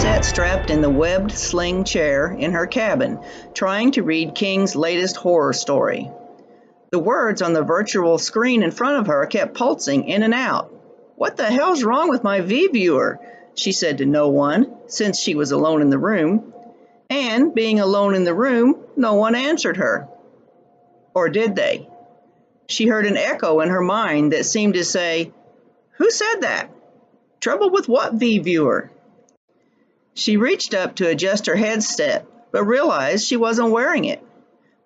sat strapped in the webbed sling chair in her cabin, trying to read King's latest horror story. The words on the virtual screen in front of her kept pulsing in and out. "What the hell's wrong with my V-viewer?" she said to no one, since she was alone in the room. And, being alone in the room, no one answered her. Or did they? She heard an echo in her mind that seemed to say, "Who said that? Trouble with what V-viewer?" She reached up to adjust her headset, but realized she wasn't wearing it.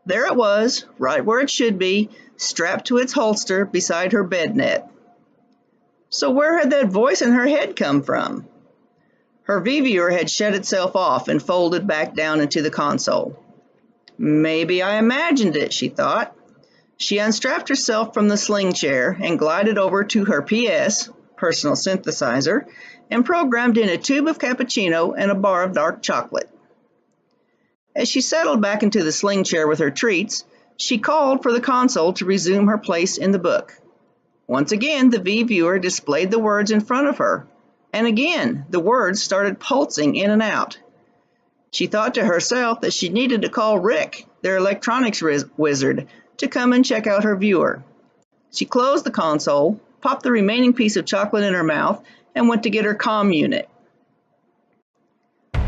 There it was, right where it should be, strapped to its holster beside her bed net. So where had that voice in her head come from? Her V-viewer had shut itself off and folded back down into the console. Maybe I imagined it, she thought. She unstrapped herself from the sling chair and glided over to her PS, personal synthesizer, and programmed in a tube of cappuccino and a bar of dark chocolate. As she settled back into the sling chair with her treats, she called for the console to resume her place in the book. Once again, the V-viewer displayed the words in front of her, and again, the words started pulsing in and out. She thought to herself that she needed to call Rick, their electronics wizard, to come and check out her viewer. She closed the console, popped the remaining piece of chocolate in her mouth, and went to get her comm unit.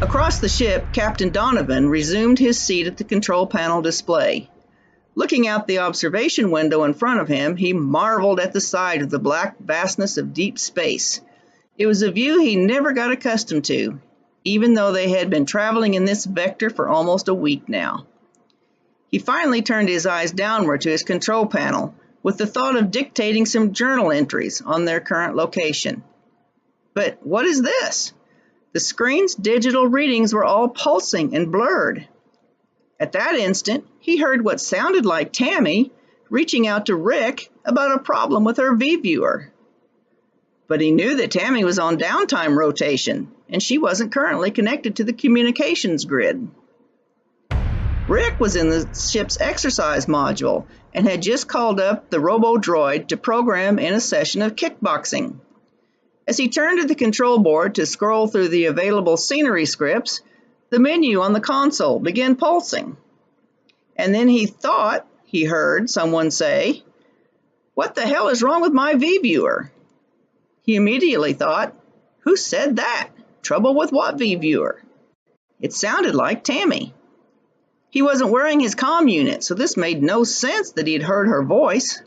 Across the ship, Captain Donovan resumed his seat at the control panel display. Looking out the observation window in front of him, he marveled at the sight of the black vastness of deep space. It was a view he never got accustomed to, even though they had been traveling in this vector for almost a week now. He finally turned his eyes downward to his control panel, with the thought of dictating some journal entries on their current location. But what is this? The screen's digital readings were all pulsing and blurred. At that instant, he heard what sounded like Tammy reaching out to Rick about a problem with her V-viewer. But he knew that Tammy was on downtime rotation, and she wasn't currently connected to the communications grid. Rick was in the ship's exercise module and had just called up the robo-droid to program in a session of kickboxing. As he turned to the control board to scroll through the available scenery scripts, the menu on the console began pulsing. And then he thought he heard someone say, "What the hell is wrong with my V-viewer?" He immediately thought, "Who said that? Trouble with what V-viewer?" It sounded like Tammy. He wasn't wearing his comm unit, so this made no sense that he had heard her voice.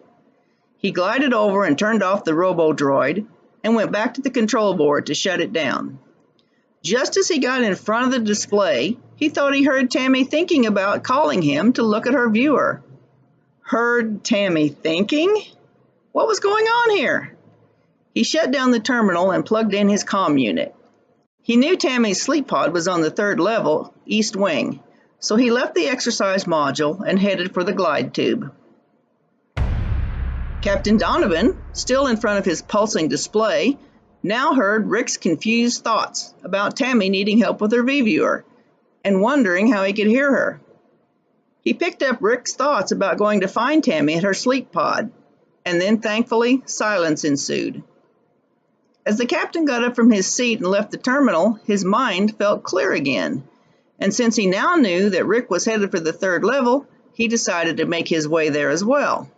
He glided over and turned off the robo-droid and went back to the control board to shut it down. Just as he got in front of the display, he thought he heard Tammy thinking about calling him to look at her viewer. Heard Tammy thinking? What was going on here? He shut down the terminal and plugged in his comm unit. He knew Tammy's sleep pod was on the 3rd level, east wing, so he left the exercise module and headed for the glide tube. Captain Donovan, still in front of his pulsing display, now heard Rick's confused thoughts about Tammy needing help with her V-viewer and wondering how he could hear her. He picked up Rick's thoughts about going to find Tammy at her sleep pod, and then thankfully silence ensued. As the captain got up from his seat and left the terminal, his mind felt clear again, and since he now knew that Rick was headed for the 3rd level, he decided to make his way there as well.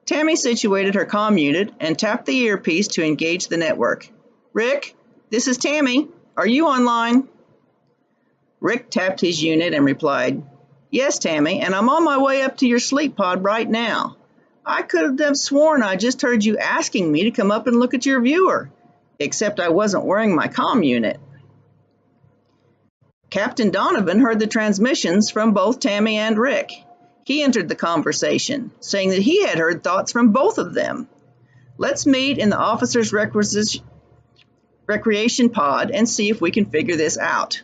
Tammy situated her comm unit and tapped the earpiece to engage the network. "Rick, this is Tammy. Are you online?" Rick tapped his unit and replied, "Yes, Tammy, and I'm on my way up to your sleep pod right now. I could have sworn I just heard you asking me to come up and look at your viewer, except I wasn't wearing my comm unit." Captain Donovan heard the transmissions from both Tammy and Rick. He entered the conversation, saying that he had heard thoughts from both of them. "Let's meet in the officer's recreation pod and see if we can figure this out."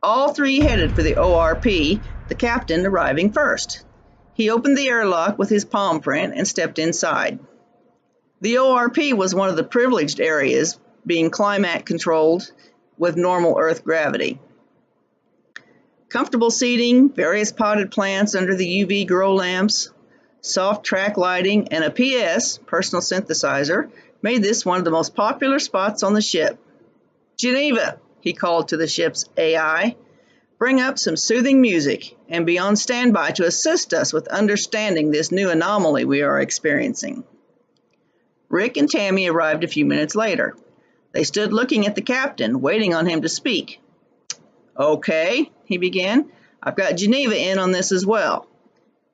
All three headed for the ORP, the captain arriving first. He opened the airlock with his palm print and stepped inside. The ORP was one of the privileged areas, being climate controlled with normal Earth gravity. Comfortable seating, various potted plants under the UV grow lamps, soft track lighting, and a PS, personal synthesizer, made this one of the most popular spots on the ship. "Geneva," he called to the ship's AI, "bring up some soothing music and be on standby to assist us with understanding this new anomaly we are experiencing." Rick and Tammy arrived a few minutes later. They stood looking at the captain, waiting on him to speak. "Okay," he began, "I've got Geneva in on this as well.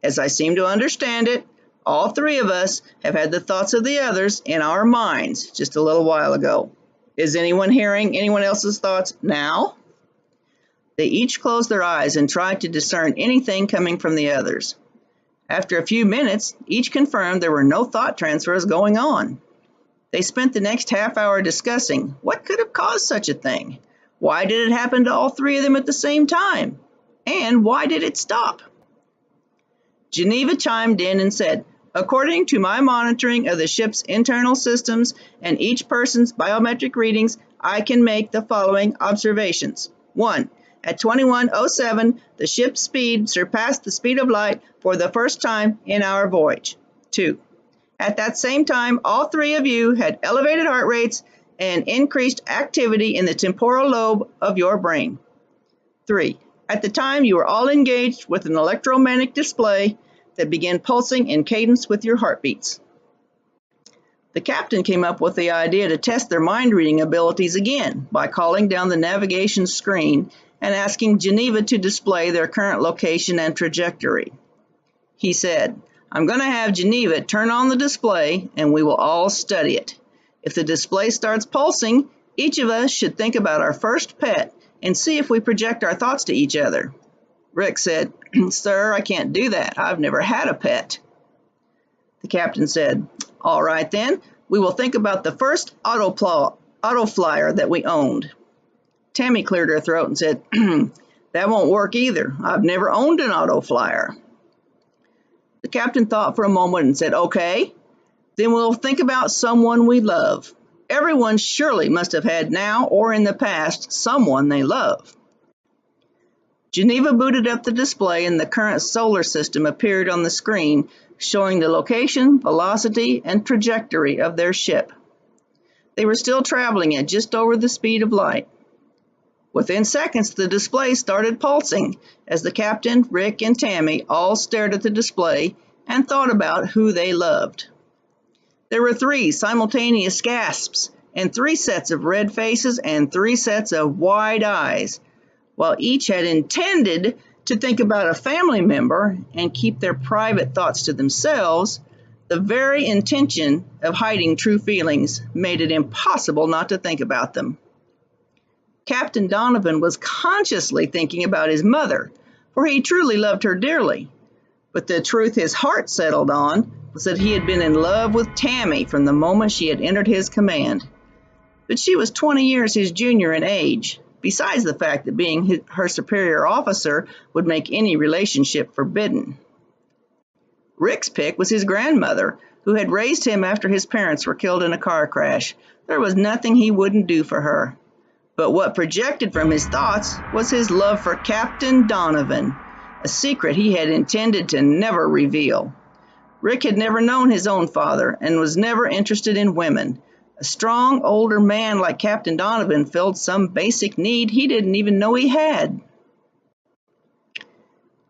As I seem to understand it, all three of us have had the thoughts of the others in our minds just a little while ago. Is anyone hearing anyone else's thoughts now?" They each closed their eyes and tried to discern anything coming from the others. After a few minutes, each confirmed there were no thought transfers going on. They spent the next half hour discussing what could have caused such a thing. Why did it happen to all three of them at the same time? And why did it stop? Geneva chimed in and said, "According to my monitoring of the ship's internal systems and each person's biometric readings, I can make the following observations. 1. At 21:07, the ship's speed surpassed the speed of light for the first time in our voyage. 2. At that same time, all three of you had elevated heart rates and increased activity in the temporal lobe of your brain. 3. At the time, you were all engaged with an electromagnetic display that began pulsing in cadence with your heartbeats." The captain came up with the idea to test their mind-reading abilities again by calling down the navigation screen and asking Geneva to display their current location and trajectory. He said, "I'm going to have Geneva turn on the display and we will all study it. If the display starts pulsing, each of us should think about our first pet and see if we project our thoughts to each other." Rick said, "Sir, I can't do that. I've never had a pet." The captain said, "All right then, we will think about the first auto flyer that we owned." Tammy cleared her throat and said, "That won't work either. I've never owned an auto flyer." The captain thought for a moment and said, "Okay, then we'll think about someone we love. Everyone surely must have had now or in the past someone they love." Geneva booted up the display and the current solar system appeared on the screen, showing the location, velocity, and trajectory of their ship. They were still traveling at just over the speed of light. Within seconds, the display started pulsing as the captain, Rick, and Tammy all stared at the display and thought about who they loved. There were 3 simultaneous gasps and 3 sets of red faces and 3 sets of wide eyes. While each had intended to think about a family member and keep their private thoughts to themselves, the very intention of hiding true feelings made it impossible not to think about them. Captain Donovan was consciously thinking about his mother, for he truly loved her dearly. But the truth his heart settled on was that he had been in love with Tammy from the moment she had entered his command. But she was 20 years his junior in age, besides the fact that being her superior officer would make any relationship forbidden. Rick's pick was his grandmother, who had raised him after his parents were killed in a car crash. There was nothing he wouldn't do for her. But what projected from his thoughts was his love for Captain Donovan, a secret he had intended to never reveal. Rick had never known his own father and was never interested in women. A strong, older man like Captain Donovan filled some basic need he didn't even know he had.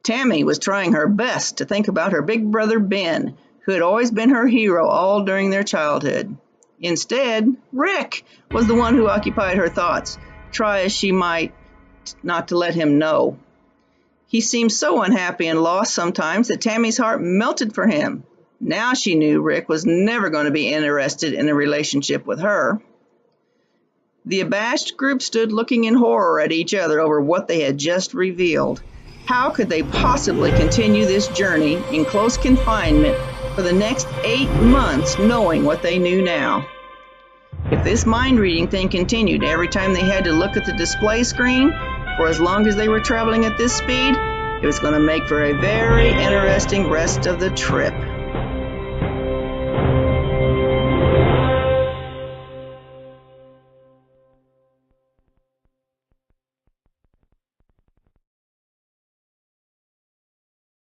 Tammy was trying her best to think about her big brother Ben, who had always been her hero all during their childhood. Instead, Rick was the one who occupied her thoughts, try as she might not to let him know. He seemed so unhappy and lost sometimes that Tammy's heart melted for him. Now she knew Rick was never going to be interested in a relationship with her. The abashed group stood looking in horror at each other over what they had just revealed. How could they possibly continue this journey in close confinement for the next 8 months knowing what they knew now? If this mind-reading thing continued every time they had to look at the display screen for as long as they were traveling at this speed, it was going to make for a very interesting rest of the trip.